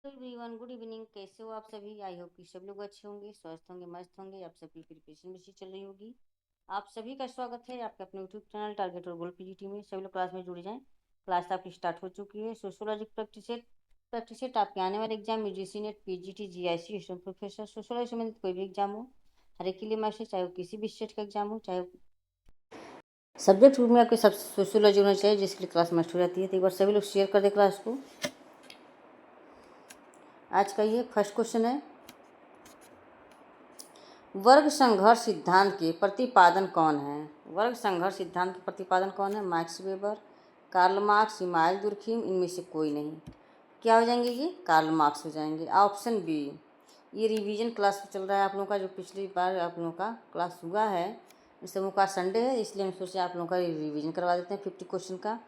Everyone, good evening. कैसे हो आप सभी? आई होप कि सब लोग अच्छे होंगे, स्वस्थ होंगे, मस्त होंगे। आप सबकी प्रिपरेशन भी चल रही होगी। आप सभी का स्वागत है आपके अपने यूट्यूब चैनल टारगेट और गोल पीजीटी में। सभी लोग क्लास में जुड़ जाएं। क्लास आपकी स्टार्ट हो चुकी है। सोशोलॉजी प्रैक्टिस सेट आपके आने वाले exam UGC net, PGT, GIC, assistant professor, sociology से संबंधित कोई भी एग्जाम हो, हर एक के लिए मैसेज, चाहे वो किसी भी स्टेट का एग्जाम हो, चाहे सब्जेक्ट ग्रुप में आपके सब सोशोलॉजी होना चाहिए, जिसके लिए क्लास मस्ट हो जाती है। तो एक बार सभी लोग शेयर कर दे क्लास को। आज का ये फर्स्ट क्वेश्चन है, वर्ग संघर्ष सिद्धांत के प्रतिपादन कौन है? वर्ग संघर्ष सिद्धांत के प्रतिपादन कौन है? Max Weber, Karl Marx, Emmanuel Durkheim, इनमें से कोई नहीं। क्या हो जाएंगे? ये कार्ल मार्क्स हो जाएंगे। Option B. ये रिवीजन क्लास चल रहा है आप लोगों का, जो पिछली बार आप लोगों का क्लास हुआ है। इस समय का संडे है, इसलिए हम सोचे आप लोगों का रिवीजन करवा देते हैं 50 क्वेश्चन का।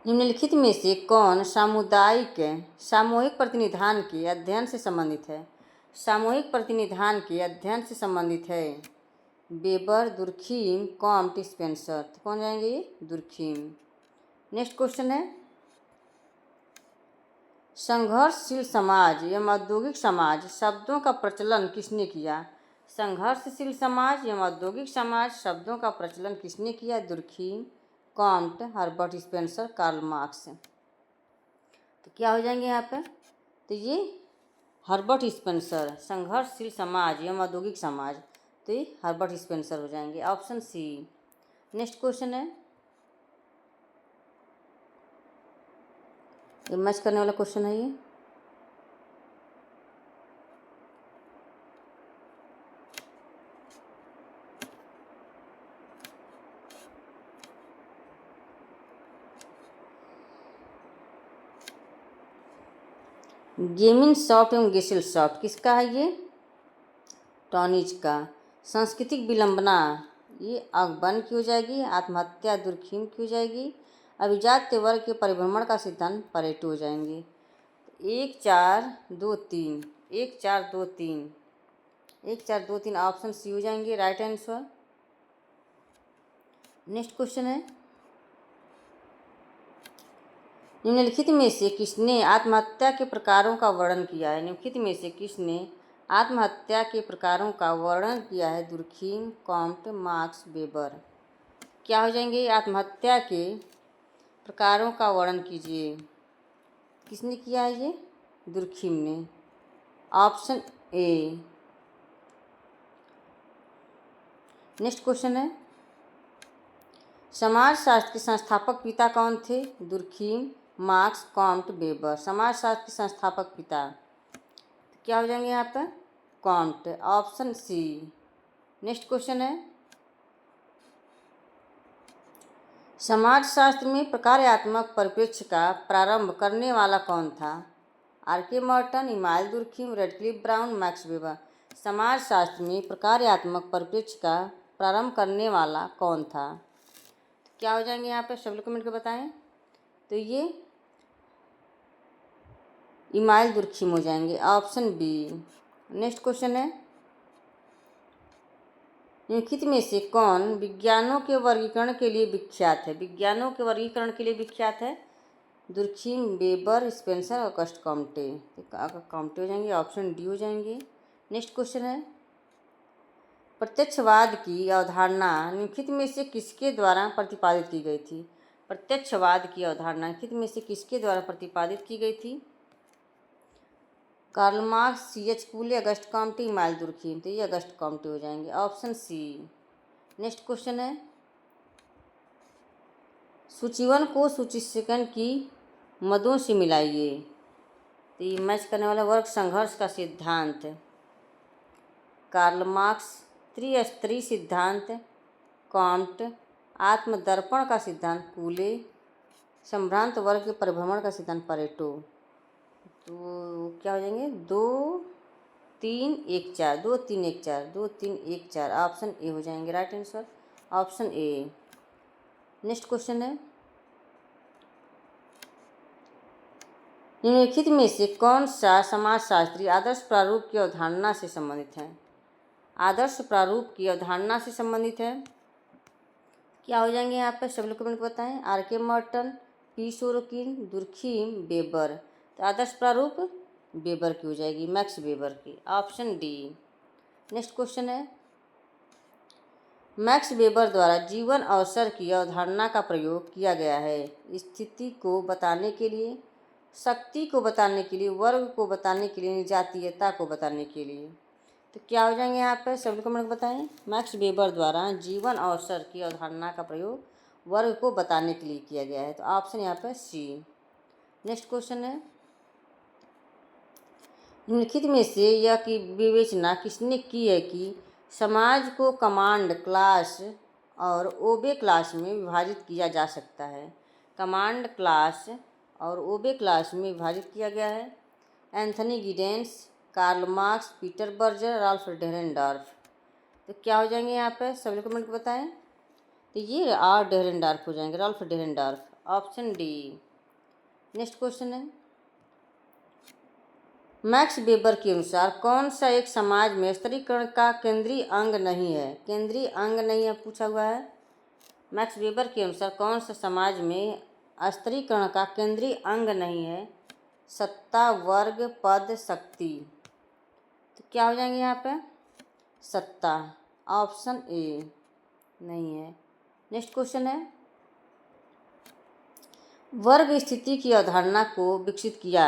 निम्नलिखित में से कौन सामूहिक प्रतिनिधान के अध्ययन से संबंधित है? सामूहिक प्रतिनिधान के अध्ययन से संबंधित है। Weber, Durkheim, Comte, Spencer. तो कौन जाएंगे? ये दुर्खीम। नेक्स्ट क्वेश्चन है, संघर्षशील समाज एवं औद्योगिक समाज शब्दों का प्रचलन किसने किया? संघर्षशील समाज एवं औद्योगिक समाज शब्दों का प्रचलन किसने किया? Durkheim, Comte, Herbert Spencer, Karl Marx. तो क्या हो जाएंगे यहाँ पे? तो ये हर्बर्ट स्पेंसर, संघर्षशील समाज एवं औद्योगिक समाज। तो ये हर्बर्ट स्पेंसर हो जाएंगे। Option C. नेक्स्ट क्वेश्चन है, ये मैच करने वाला क्वेश्चन है। ये गेमिन सॉफ्ट एवं गेसिल सॉफ्ट किसका है? ये टॉनिज का। सांस्कृतिक विलंबना, ये अगबन की हो जाएगी। आत्महत्या दुर्खीम की हो जाएगी। अभिजात्य वर्ग के परिभ्रमण का सिद्धांत परेटो हो जाएंगे। 1 4 2 3, 1 4 2 3, 1 4 2 3 ऑप्शन सी हो जाएंगे राइट आंसर। नेक्स्ट क्वेश्चन है, निम्नलिखित में से किसने आत्महत्या के प्रकारों का वर्णन किया है? निम्नलिखित में से किसने आत्महत्या के प्रकारों का वर्णन किया है? Durkheim, Comte, marks, weber. क्या हो जाएंगे? आत्महत्या के प्रकारों का वर्णन कीजिए। किसने किया है? ये दुर्खीम ने। Option A. नेक्स्ट क्वेश्चन है, समाजशास्त्र के संस्थापक पिता कौन थे? Durkheim, Marx, Comte, Weber. समाजशास्त्र के संस्थापक पिता क्या हो जाएंगे यहाँ पर? Comte. Option C. Next question है, समाजशास्त्र में प्रकार्यात्मक परिप्रेक्ष्य का प्रारंभ करने वाला कौन था? R K. Merton, Emmanuel Durkheim, Radcliffe Brown, Max Weber. समाजशास्त्र में प्रकार्यात्मक परिप्रेक्ष्य का प्रारंभ करने वाला कौन था? क्या हो जाएंगे यहाँ पे? सब लोग कमेंट कर बताएं। तो ये इमानुएल दुर्खीम हो जाएंगे। Option B. नेक्स्ट क्वेश्चन है, निम्नलिखित में से कौन विज्ञानों के वर्गीकरण के लिए विख्यात है? विज्ञानों के वर्गीकरण के लिए विख्यात है? दुर्खीम, वेबर, स्पेंसर और कस्ट कॉम्टे। कॉम्टे हो जाएंगे। ऑप्शन डी हो जाएंगे। नेक्स्ट क्वेश्चन है, प्रत्यक्षवाद की अवधारणा निम्नलिखित में से किसके द्वारा प्रतिपादित की गई थी? प्रत्यक्षवाद की अवधारणा निम्नलिखित में से किसके द्वारा प्रतिपादित की गई थी? Karl Marx, C.H. Cooley, August Comte, Emmanuel Durkheim. तो ये अगस्ट कॉम्टे हो जाएंगे। Option C. नेक्स्ट क्वेश्चन है, सूचीवन को सूची सेकंड की मदों से मिलाइए। तो ये मैच करने वाला वर्ग संघर्ष का सिद्धांत, कार्ल मार्क्स, त्रिस्तरीय सिद्धांत, कॉम्ट, आत्मदर्पण का सिद्धांत, कूले, संभ्रांत वर्ग के परिभ्रमण का सिद्धांत, परेटो। तो क्या हो जाएंगे? 2 3 1 4, 2 3 1 4, 2 3 1 4। ऑप्शन ए हो जाएंगे right answer. Option A. Next question है, निम्नलिखित में से कौन सा समाजशास्त्री आदर्श प्रारूप की अवधारणा से संबंधित है? आदर्श प्रारूप की अवधारणा से संबंधित है। क्या हो जाएंगे यहाँ पर? सब लोग कमेंट बताएं। R K. Merton, P Sorokin, Durkheim, Weber. तो आदर्श प्रारूप वेबर की हो जाएगी, मैक्स वेबर की, ऑप्शन डी। नेक्स्ट क्वेश्चन है, मैक्स वेबर द्वारा जीवन अवसर की अवधारणा का प्रयोग किया गया है स्थिति को बताने के लिए, शक्ति को बताने के लिए, वर्ग को बताने के लिए, जातीयता को बताने के लिए। तो क्या हो जाएंगे यहाँ पर, सभी कमेंट बताएं। मैक्स वेबर द्वारा जीवन अवसर की अवधारणा का प्रयोग वर्ग को बताने के लिए किया गया है, तो ऑप्शन यहाँ पर सी। नेक्स्ट क्वेश्चन है, निम्नलिखित में से यह की विवेचना किसने की है कि समाज को कमांड क्लास और ओबे क्लास में विभाजित किया जा सकता है। कमांड क्लास और ओबे क्लास में विभाजित किया गया है। Anthony Giddens, Karl Marx, Peter Berger, Ralf Dahrendorf. तो क्या हो जाएंगे यहाँ पे, सभी कमेंट बताएं। तो ये आर डेरेनडॉर्फ हो जाएंगे, Ralf Dahrendorf, option D. Next question है, मैक्स वेबर के अनुसार कौन सा एक समाज में स्तरीकरण का केंद्रीय अंग नहीं है। केंद्रीय अंग नहीं है पूछा हुआ है। मैक्स वेबर के अनुसार कौन सा समाज में स्तरीकरण का केंद्रीय अंग नहीं है। सत्ता, वर्ग, पद, शक्ति। तो क्या हो जाएंगे यहाँ पे, सत्ता, ऑप्शन ए नहीं है। नेक्स्ट क्वेश्चन है, वर्ग स्थिति की अवधारणा को विकसित किया।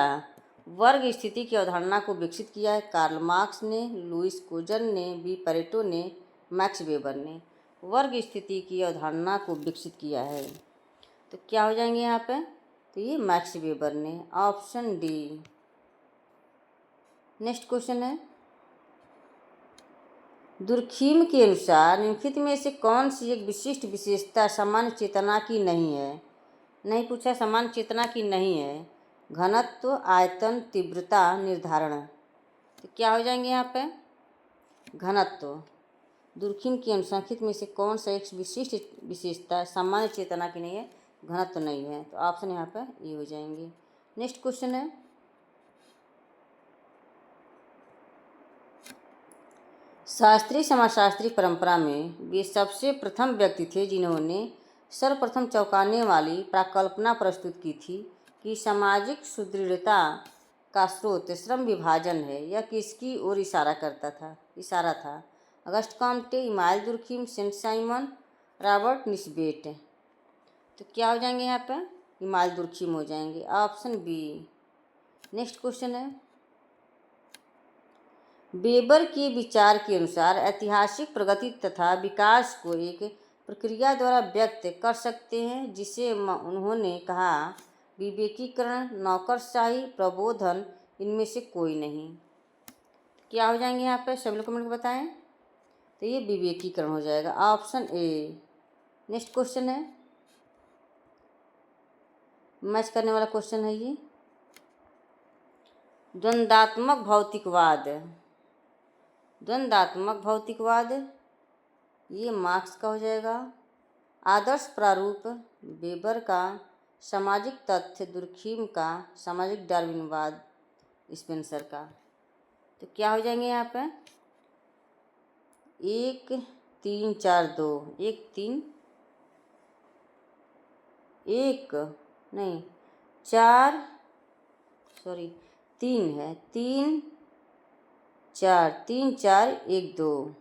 वर्ग स्थिति की अवधारणा को विकसित किया है कार्ल मार्क्स ने, लुईस कोजन ने, बी परेटो ने, मैक्स वेबर ने। वर्ग स्थिति की अवधारणा को विकसित किया है, तो क्या हो जाएंगे यहाँ पे, तो ये मैक्स वेबर ने, ऑप्शन डी। नेक्स्ट क्वेश्चन है, दुर्खीम के अनुसार निम्नलिखित में से कौन सी एक विशिष्ट विशेषता सामान्य चेतना की नहीं है। नहीं पूछा, सामान्य चेतना की नहीं है। घनत्व, आयतन, तीव्रता, निर्धारण। तो क्या हो जाएंगे यहाँ पे, घनत्व। दुर्खीम के अनुसार में से कौन सा एक विशिष्ट विशेषता सामान्य चेतना की नहीं है, घनत्व नहीं है, तो ऑप्शन यहाँ पे ये हो जाएंगे। नेक्स्ट क्वेश्चन है, शास्त्रीय समाजशास्त्री परंपरा में वे सबसे प्रथम व्यक्ति थे जिन्होंने सर्वप्रथम चौंकाने वाली प्राकल्पना प्रस्तुत की थी कि सामाजिक सुदृढ़ता का स्रोत श्रम विभाजन है। यह किसकी ओर इशारा था। August Comte, Emile Durkheim, Saint Simon, Robert Nisbet. तो क्या हो जाएंगे यहाँ पर, इमाइल दुर्खीम हो जाएंगे, ऑप्शन बी। नेक्स्ट क्वेश्चन है, वेबर के विचार के अनुसार ऐतिहासिक प्रगति तथा विकास को एक प्रक्रिया द्वारा व्यक्त कर सकते हैं जिसे उन्होंने कहा विवेकीकरण, नौकरशाही, प्रबोधन, इनमें से कोई नहीं। क्या हो जाएंगे यहाँ पे, सभी लोग कमेंट बताएं। तो ये विवेकीकरण हो जाएगा, ऑप्शन ए। नेक्स्ट क्वेश्चन है, मैच करने वाला क्वेश्चन है ये, द्वंद्वात्मक भौतिकवाद। द्वंद्वात्मक भौतिकवाद ये मार्क्स का हो जाएगा। आदर्श प्रारूप वेबर का, सामाजिक तथ्य दुर्खीम का, सामाजिक डार्विनवाद स्पेंसर का। तो क्या हो जाएंगे यहाँ पे, 1 3 4 2, 1 3 1 नहीं 4 सॉरी 3 है, 3 4 3 4 1 2,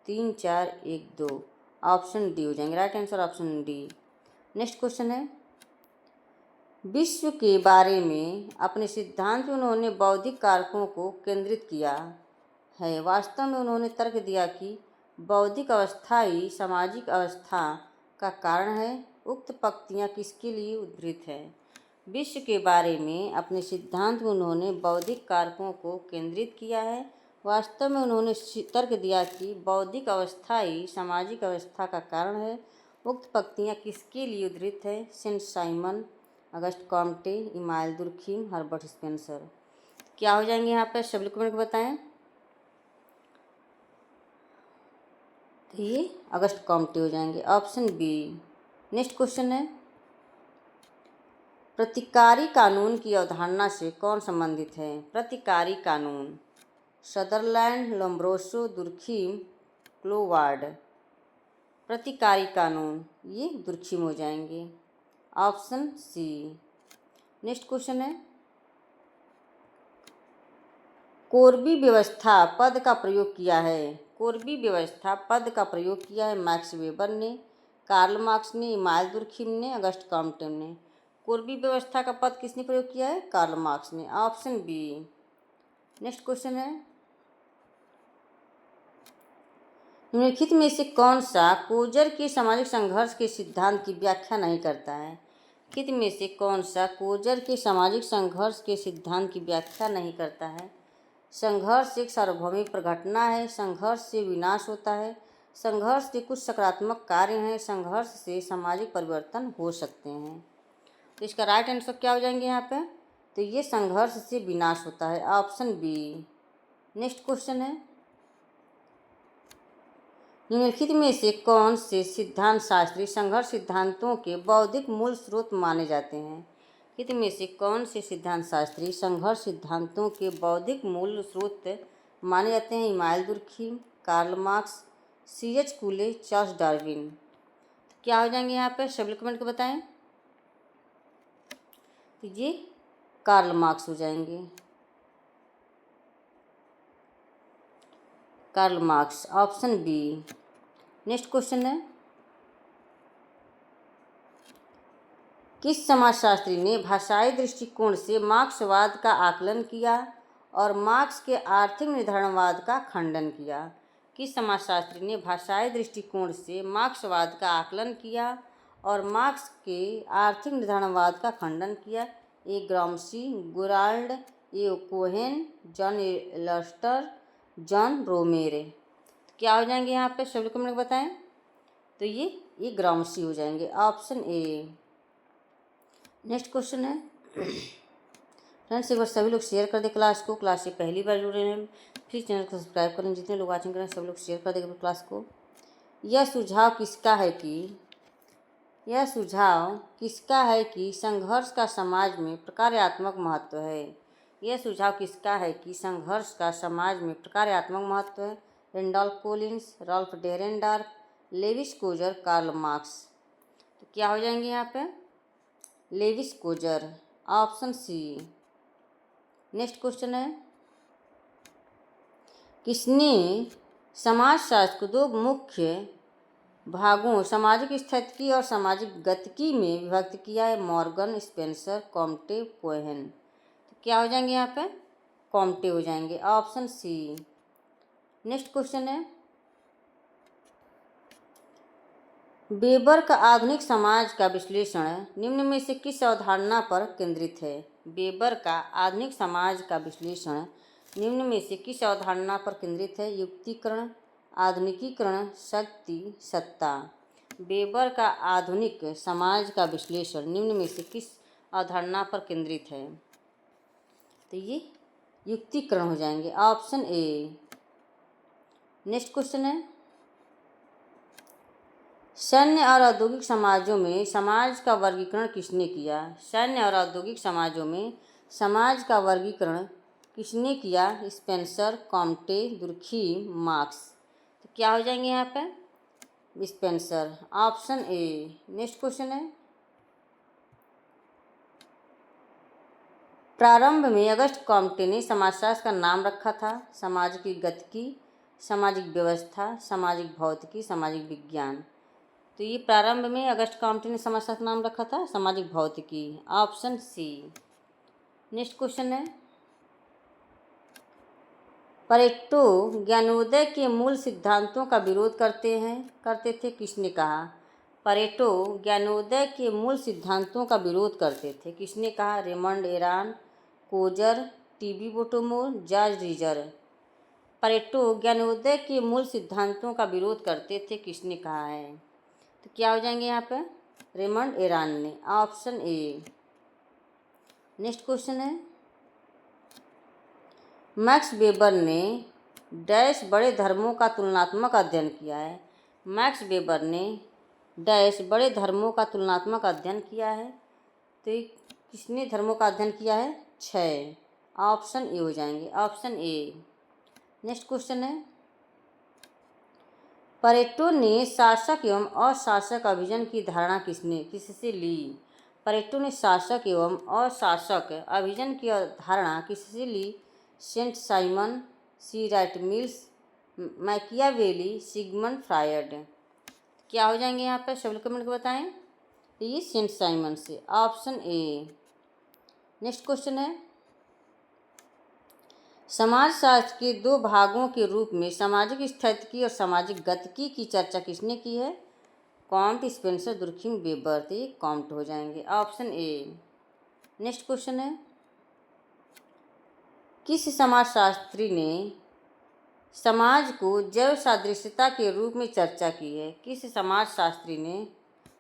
3 4 1 2, ऑप्शन डी हो जाएंगे, right answer option D. Next question है, विश्व के बारे में अपने सिद्धांत में उन्होंने बौद्धिक कारकों को केंद्रित किया है। वास्तव में उन्होंने तर्क दिया कि बौद्धिक अवस्था ही सामाजिक अवस्था का कारण है। उक्त पंक्तियाँ किसके लिए उद्धृत हैं। विश्व के बारे में अपने सिद्धांत में उन्होंने बौद्धिक कारकों को केंद्रित किया है। वास्तव में उन्होंने तर्क दिया कि बौद्धिक अवस्था ही सामाजिक अवस्था का कारण है। उक्त पंक्तियाँ किसके लिए उद्धृत है। Saint Simon, August Comte, Emile Durkheim, Herbert Spencer. क्या हो जाएंगे यहाँ पर, सभी कमेंट बताएं। तो ये अगस्ट कॉम्टे हो जाएंगे, ऑप्शन बी। नेक्स्ट क्वेश्चन है, प्रतिकारी कानून की अवधारणा से कौन संबंधित है। प्रतिकारी कानून, सदरलैंड, लोम्ब्रोसो, दुर्खीम, क्लोवार्ड। प्रतिकारी कानून ये दुर्खीम हो जाएंगे। Option C. नेक्स्ट क्वेश्चन है, कोरबी व्यवस्था पद का प्रयोग किया है। कोरबी व्यवस्था पद का प्रयोग किया है मैक्स वेबर ने, कार्ल मार्क्स ने, इमानुएल दुर्खिम ने, अगस्ट कॉम्टे ने। कोरबी व्यवस्था का पद किसने प्रयोग किया है? कार्ल मार्क्स ने, ऑप्शन बी। नेक्स्ट क्वेश्चन है, निम्नलिखित में से कौन सा कोजर के सामाजिक संघर्ष के सिद्धांत की व्याख्या नहीं करता है? निम्नलिखित में से कौन सा कोजर के सामाजिक संघर्ष के सिद्धांत की व्याख्या नहीं करता है? संघर्ष एक सार्वभौमिक घटना है, संघर्ष से विनाश होता है, संघर्ष के कुछ सकारात्मक कार्य हैं, संघर्ष से सामाजिक परिवर्तन हो सकते हैं। तो इसका राइट आंसर क्या हो जाएंगे यहाँ पे? तो ये संघर्ष से विनाश होता है, ऑप्शन बी। नेक्स्ट क्वेश्चन है, निम्नलिखित में से कौन से सिद्धांत शास्त्री संघर्ष सिद्धांतों के बौद्धिक मूल स्रोत माने जाते हैं? निम्नलिखित में से कौन से सिद्धांत शास्त्री संघर्ष सिद्धांतों के बौद्धिक मूल स्रोत माने जाते हैं? Emmanuel Durkheim, Karl Marx, C.H. Cooley, Charles Darwin. क्या हो जाएंगे यहाँ पे? सभी कमेंट को बताएं। तो ये कार्ल मार्क्स हो जाएंगे, Karl Marx, option B. Next question है, किस समाजशास्त्री ने भाषाई दृष्टिकोण से मार्क्सवाद का आकलन किया और मार्क्स के आर्थिक निर्धारणवाद का खंडन किया? किस समाजशास्त्री ने भाषाई दृष्टिकोण से मार्क्सवाद का आकलन किया और मार्क्स के आर्थिक निर्धारणवाद का खंडन किया? ए ग्राम्शी, गुराल्ड, ए कोहेन, जॉन एल्स्टर, जॉन रोमेरो। क्या हो जाएंगे यहाँ पे? सभी कमेंट बताएं। तो ये ग्राम्शी हो जाएंगे, ऑप्शन ए। नेक्स्ट क्वेश्चन है, फ्रेंड्स एक बार सभी लोग शेयर कर दें क्लास को। क्लास से पहली बार जुड़े हैं प्लीज़ चैनल को सब्सक्राइब करें। जितने लोग वाचिंग करें सब लोग शेयर कर देंगे क्लास को। यह सुझाव किसका है कि संघर्ष का समाज में प्रकार्यात्मक महत्व है? यह सुझाव किसका है कि संघर्ष का समाज में प्रकार्यात्मक महत्व है? Randall Collins, Ralf Dahrendorf, Lewis Coser, Karl Marx. तो क्या हो जाएंगे यहाँ पे? Lewis Coser, option C. Next question है, किसने समाजशास्त्र को दो मुख्य भागों सामाजिक स्थितिकी और सामाजिक गतिकी में विभक्त किया है? Morgan, Spencer, Comte, Cohen. तो क्या हो जाएंगे यहाँ पे? कॉम्टे हो जाएंगे, ऑप्शन सी। नेक्स्ट क्वेश्चन है, वेबर का आधुनिक समाज का विश्लेषण निम्न में से किस अवधारणा पर केंद्रित है? वेबर का आधुनिक समाज का विश्लेषण निम्न में से किस अवधारणा पर केंद्रित है? युक्तिकरण, आधुनिकीकरण, शक्ति, सत्ता। वेबर का आधुनिक समाज का विश्लेषण निम्न में से किस अवधारणा पर केंद्रित है? तो ये युक्तिकरण हो जाएंगे, ऑप्शन ए। नेक्स्ट क्वेश्चन है, सैन्य और औद्योगिक समाजों में समाज का वर्गीकरण किसने किया? सैन्य और औद्योगिक समाजों में समाज का वर्गीकरण किसने किया? Spencer, Comte, Durkheim, marks. तो क्या हो जाएंगे यहाँ पे? Spencer, option A. Next question है, प्रारंभ में अगस्ट कॉम्टे ने समाजशास्त्र का नाम रखा था सामाजिक गतिकी, सामाजिक व्यवस्था, सामाजिक भौतिकी, सामाजिक विज्ञान। तो ये प्रारंभ में अगस्ट कॉम्टे ने समाजशास्त्र नाम रखा था सामाजिक भौतिकी, ऑप्शन सी। नेक्स्ट क्वेश्चन है, परेटो ज्ञानोदय के मूल सिद्धांतों का विरोध करते थे, किसने कहा? परेटो ज्ञानोदय के मूल सिद्धांतों का विरोध करते थे, किसने कहा? Raymond Aron, Coser, TB Bottomore, George Ritzer. Pareto ज्ञानोदय के मूल सिद्धांतों का विरोध करते थे, किसने कहा है? तो क्या हो जाएंगे यहाँ पे? रेमंड एरान ने, ऑप्शन ए। नेक्स्ट क्वेश्चन है, मैक्स वेबर ने डैश बड़े धर्मों का तुलनात्मक अध्ययन किया है? मैक्स वेबर ने डैश बड़े धर्मों का तुलनात्मक अध्ययन किया है? तो ये किसने धर्मों का अध्ययन किया है? 6, ऑप्शन ए हो जाएंगे, ऑप्शन ए। नेक्स्ट क्वेश्चन है, परेटो ने शासक एवं अशासक अभिजन की धारणा किससे ली? परेटो ने शासक एवं अशासक अभिजन की अवधारणा किससे ली? Saint Simon, C Wright Mills, Machiavelli, Sigmund Freud. क्या हो जाएंगे यहाँ पर? सब लोग कमेंट को बताएं। ये सेंट साइमन से, ऑप्शन ए। नेक्स्ट क्वेश्चन है, समाजशास्त्र के दो भागों के रूप में सामाजिक स्थितिकी और सामाजिक गतिकी की चर्चा किसने की है? Comte, Spencer, Durkheim, weber. तो ये कॉम्ट हो जाएंगे, ऑप्शन ए। नेक्स्ट क्वेश्चन है, किस समाजशास्त्री ने समाज को जैव सादृश्यता के रूप में चर्चा की है? किस समाजशास्त्री ने,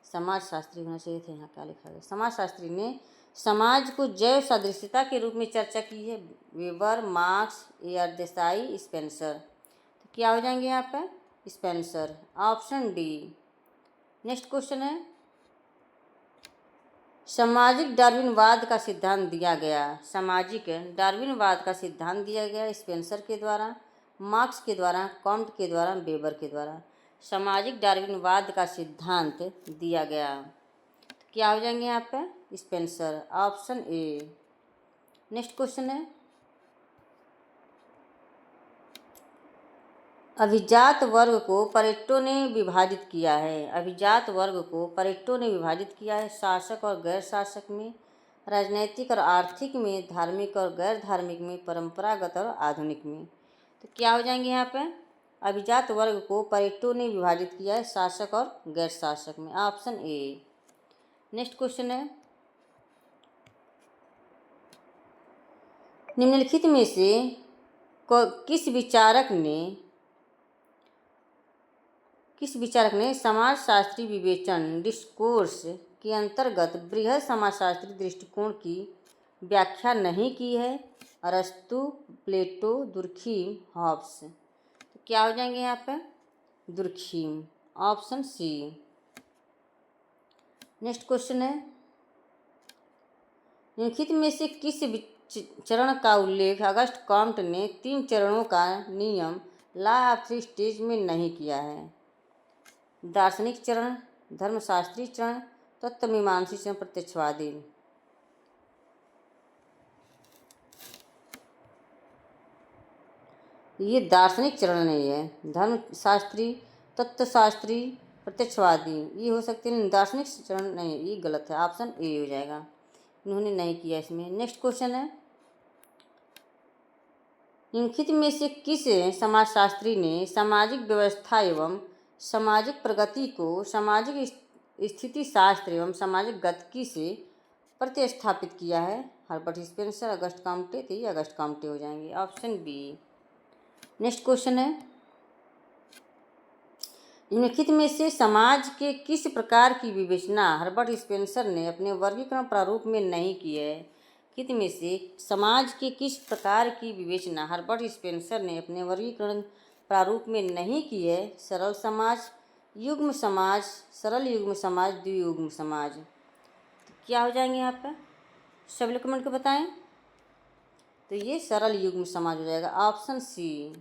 समाजशास्त्री होना चाहिए था, यहाँ क्या लिखा है? समाजशास्त्री ने समाज को जैव सादृश्यता के रूप में चर्चा की है? Weber, marks, AR Desai, Spencer. तो क्या हो जाएंगे यहाँ पर? Spencer, option D. Next question है, सामाजिक डार्विनवाद का सिद्धांत दिया गया, सामाजिक डार्विनवाद का सिद्धांत दिया गया स्पेंसर के द्वारा, मार्क्स के द्वारा, कॉम्ट के द्वारा, वेबर के द्वारा। सामाजिक डार्विनवाद का सिद्धांत दिया गया, तो क्या हो जाएंगे यहाँ पे? Spencer, option A. Next question है, अभिजात वर्ग को परेटो ने विभाजित किया है, अभिजात वर्ग को परेटो ने विभाजित किया है शासक और गैर शासक में, राजनैतिक और आर्थिक में, धार्मिक और गैर धार्मिक में, परंपरागत और आधुनिक में। तो क्या हो जाएंगे यहाँ पे? अभिजात वर्ग को परेटो ने विभाजित किया है शासक और गैर शासक में, ऑप्शन ए। नेक्स्ट क्वेश्चन है, निम्नलिखित में से किस विचारक ने समाजशास्त्री विवेचन डिस्कोर्स के अंतर्गत बृहद समाजशास्त्री दृष्टिकोण की व्याख्या नहीं की है? अरस्तु, प्लेटो, दुर्खीम, हॉब्स। तो क्या हो जाएंगे यहाँ पे? Durkheim, option C. Next question है, निम्नलिखित में से किस चरण का उल्लेख अगस्ट कॉम्ट ने 3 चरणों का नियम लॉ ऑफ 3 स्टेज में नहीं किया है? दार्शनिक चरण, धर्मशास्त्री चरण, तत्वमीमांसी चरण, प्रत्यक्षवादी। ये दार्शनिक चरण नहीं है, धर्मशास्त्री, तत्वशास्त्री, प्रत्यक्षवादी ये हो सकते हैं, दार्शनिक चरण नहीं, ये गलत है, ऑप्शन ए हो जाएगा, इन्होंने नहीं किया इसमें। नेक्स्ट क्वेश्चन है, निम्नलिखित में से किस समाजशास्त्री ने सामाजिक व्यवस्था एवं सामाजिक प्रगति को सामाजिक स्थिति शास्त्र एवं सामाजिक गतिकी से प्रतिस्थापित किया है? Herbert Spencer, August Comte. तो ये अगस्ट कॉम्टे हो जाएंगे, ऑप्शन बी। नेक्स्ट क्वेश्चन है, निम्नलिखित में से समाज के किस प्रकार की विवेचना हर्बर्ट स्पेंसर ने अपने वर्गीकरण प्रारूप में नहीं की है? कित में से समाज के किस प्रकार की विवेचना हर्बर्ट स्पेंसर ने अपने वर्गीकरण प्रारूप में नहीं की है? सरल समाज, युग्म समाज, सरल युग्म समाज, द्वियुग्म समाज। तो क्या हो जाएंगे यहाँ पर? सब लोग कमेंट को बताएं। तो ये सरल युग्म समाज हो जाएगा, ऑप्शन सी।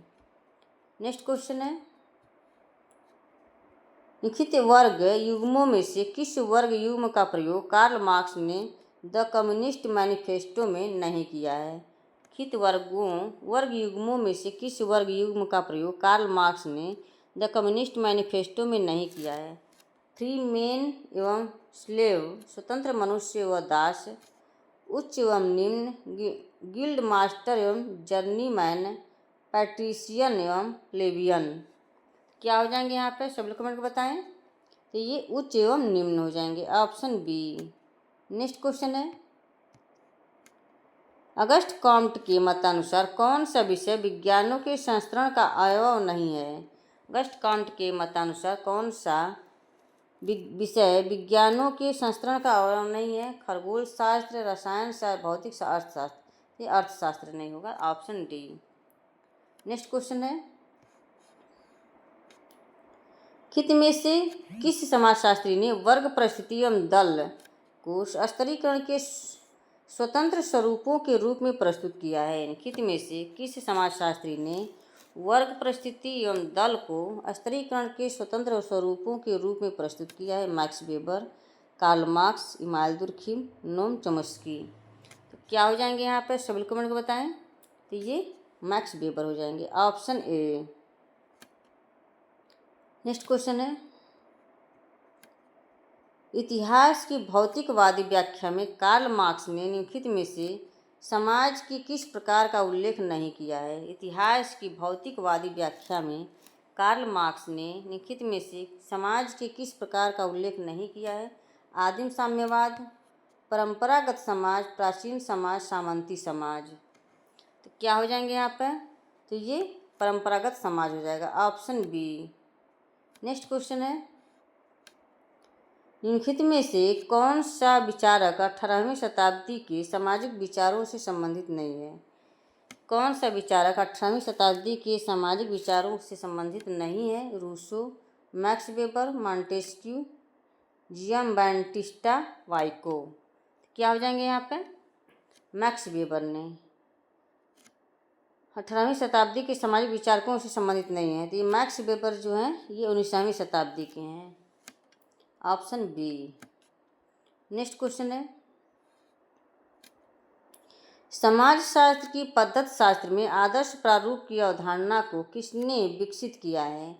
नेक्स्ट क्वेश्चन है, लिखित वर्ग युग्मों में से किस वर्ग युग्म का प्रयोग कार्ल मार्क्स ने द कम्युनिस्ट मैनिफेस्टो में नहीं किया है? लिखित वर्ग युग्मों में से किस वर्ग युग्म का प्रयोग कार्ल मार्क्स ने द कम्युनिस्ट मैनिफेस्टो में नहीं किया है? फ्री मैन एवं स्लेव, स्वतंत्र मनुष्य व दास, उच्च एवं निम्न, गिल्ड मास्टर एवं जर्नीमैन, पैट्रिशियन एवं प्लेबियन। क्या हो जाएंगे यहाँ पे? सब लोग कमेंट को बताएं। तो ये उच्च एवं निम्न हो जाएंगे, ऑप्शन बी। नेक्स्ट क्वेश्चन है, अगस्ट कॉम्ट के मतानुसार कौन सा विषय विज्ञानों के संस्करण का अवयव नहीं है? अगस्ट कॉम्ट के मतानुसार कौन सा विषय विज्ञानों के संस्करण का अवयव नहीं है? खगोल शास्त्र, रसायन शास्त्र, भौतिक शास्त्र, अर्थशास्त्र। ये अर्थशास्त्र नहीं होगा, ऑप्शन डी। नेक्स्ट क्वेश्चन है, निम्नलिखित में से किस समाजशास्त्री ने वर्ग परिस्थिति एवं दल को स्तरीकरण के स्वतंत्र स्वरूपों के रूप में प्रस्तुत किया है? निम्नलिखित में से किस समाजशास्त्री ने वर्ग परिस्थिति एवं दल को स्तरीकरण के स्वतंत्र स्वरूपों के रूप में प्रस्तुत किया है? Max Weber, Karl Marx, Emmanuel Durkheim, Noam Chomsky. तो क्या हो जाएंगे यहाँ पे, सभी कमेंट को बताएं। तो ये मैक्स वेबर हो जाएंगे, ऑप्शन ए। नेक्स्ट क्वेश्चन है, इतिहास की भौतिकवादी व्याख्या में कार्ल मार्क्स ने निम्नलिखित में से समाज की किस प्रकार का उल्लेख नहीं किया है। इतिहास की भौतिकवादी व्याख्या में कार्ल मार्क्स ने निम्नलिखित में से समाज के किस प्रकार का उल्लेख नहीं किया है। आदिम साम्यवाद, परंपरागत समाज, प्राचीन समाज, सामंती समाज। तो क्या हो जाएंगे यहाँ पर, तो ये परंपरागत समाज हो जाएगा, ऑप्शन बी। नेक्स्ट क्वेश्चन है, निम्नलिखित में से कौन सा विचारक 18वीं शताब्दी के सामाजिक विचारों से संबंधित नहीं है। कौन सा विचारक 18वीं शताब्दी के सामाजिक विचारों से संबंधित नहीं है। Rousseau, Max Weber, Montesquieu, Giambattista Vico. क्या हो जाएंगे यहाँ पे, मैक्स वेबर ने 18वीं शताब्दी के सामाजिक विचारकों से संबंधित नहीं है। तो ये मैक्स वेबर जो हैं ये 19वीं शताब्दी के हैं, ऑप्शन बी। नेक्स्ट क्वेश्चन है, समाजशास्त्र की पद्धति शास्त्र में आदर्श प्रारूप की अवधारणा को किसने विकसित किया है।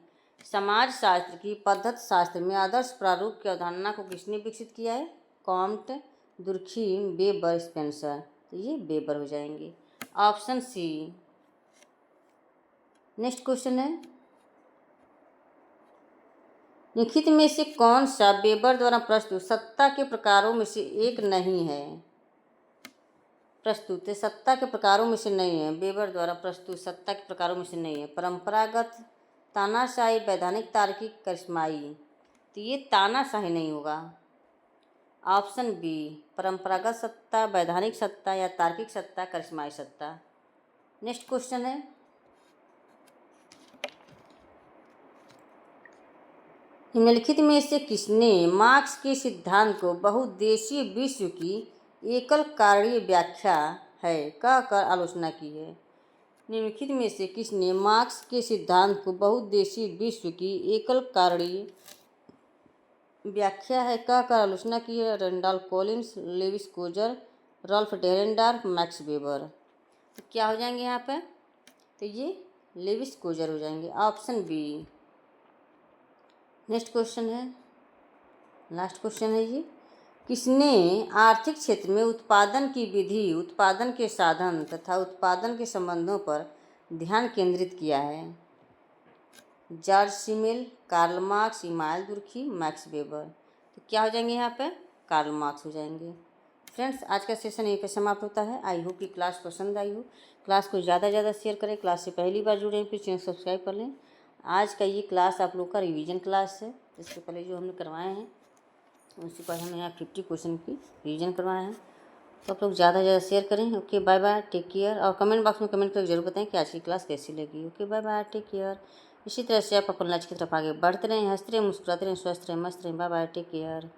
समाजशास्त्र की पद्धति शास्त्र में आदर्श प्रारूप की अवधारणा को किसने विकसित किया है। Comte, Durkheim, weber, Spencer. तो ये वेबर हो जाएंगे, ऑप्शन सी। नेक्स्ट क्वेश्चन है, निम्नलिखित में से कौन सा वेबर द्वारा प्रस्तुत सत्ता के प्रकारों में से एक नहीं है। प्रस्तुत सत्ता के प्रकारों में से नहीं है, वेबर द्वारा प्रस्तुत सत्ता के प्रकारों में से नहीं है। परंपरागत, तानाशाही, वैधानिक, तार्किक, करिश्माई। तो ये तानाशाही नहीं होगा, ऑप्शन बी। परंपरागत सत्ता, वैधानिक सत्ता या तार्किक सत्ता, करिश्माई सत्ता। नेक्स्ट क्वेश्चन है, निम्नलिखित में से किसने मार्क्स के सिद्धांत को बहुउद्देशीय विश्व की एकल कारणीय व्याख्या है कहकर आलोचना की है। निम्नलिखित में से किसने मार्क्स के सिद्धांत को बहुउद्देशीय विश्व की एकल कारणीय व्याख्या है कहकर आलोचना की है। Randall Collins, Lewis Coser, Ralf Dahrendorf, Max Weber. तो क्या हो जाएंगे यहाँ पर, तो ये लेविस कोजर हो जाएंगे, ऑप्शन बी। नेक्स्ट क्वेश्चन है, लास्ट क्वेश्चन है ये, किसने आर्थिक क्षेत्र में उत्पादन की विधि, उत्पादन के साधन तथा उत्पादन के संबंधों पर ध्यान केंद्रित किया है। George Simmel, Karl Marx, Emmanuel Durkheim, Max Weber. तो क्या हो जाएंगे यहाँ पे, कार्ल मार्क्स हो जाएंगे। फ्रेंड्स, आज का सेशन यहीं पे समाप्त होता है। आई होप कि क्लास पसंद आई हो। क्लास को ज़्यादा से ज़्यादा शेयर करें। क्लास से पहली बार जुड़े हैं फिर चैनल सब्सक्राइब कर लें। आज का ये क्लास आप लोग का रिवीजन क्लास है। इससे पहले जो हमने करवाए हैं उससे पहले हमने यहाँ 50 क्वेश्चन की रिवीजन करवाए हैं। तो आप लोग ज़्यादा से ज़्यादा शेयर करें। Okay, bye bye, take care. और कमेंट बॉक्स में कमेंट करके जरूर बताएं कि आज की क्लास कैसी लगी। Okay, bye bye, take care. इसी तरह से आप अपन लक्ष्य की तरफ आगे बढ़ते रहें, हंसते रहें, मुस्कुराते रहें, स्वस्थ रहें, मस्त रहें। Bye bye, take care.